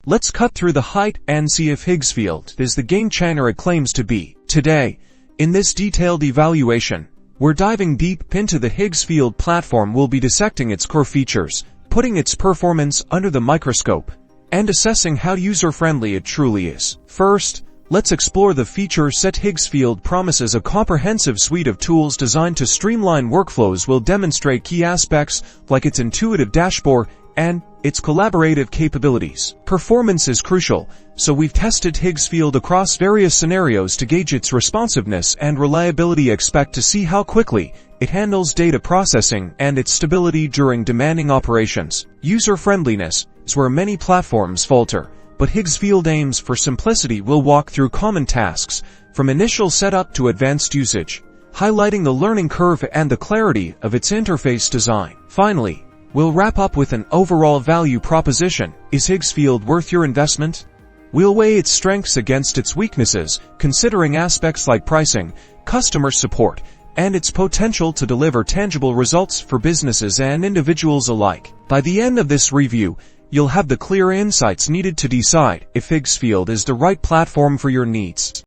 Let's cut through the hype and see if Higgsfield is the game changer it claims to be. Today, in this detailed evaluation, we're diving deep into the Higgsfield platform. We'll be dissecting its core features, putting its performance under the microscope, and assessing how user-friendly it truly is. First, let's explore the feature set. Higgsfield promises a comprehensive suite of tools designed to streamline workflows. We'll demonstrate key aspects like its intuitive dashboard and its collaborative capabilities. Performance is crucial, so we've tested Higgsfield across various scenarios to gauge its responsiveness and reliability. Expect to see how quickly it handles data processing and its stability during demanding operations. User-friendliness is where many platforms falter, but Higgsfield aims for simplicity. We'll walk through common tasks, from initial setup to advanced usage, highlighting the learning curve and the clarity of its interface design. Finally, we'll wrap up with an overall value proposition. Is Higgsfield worth your investment? We'll weigh its strengths against its weaknesses, considering aspects like pricing, customer support, and its potential to deliver tangible results for businesses and individuals alike. By the end of this review, you'll have the clear insights needed to decide if Higgsfield is the right platform for your needs.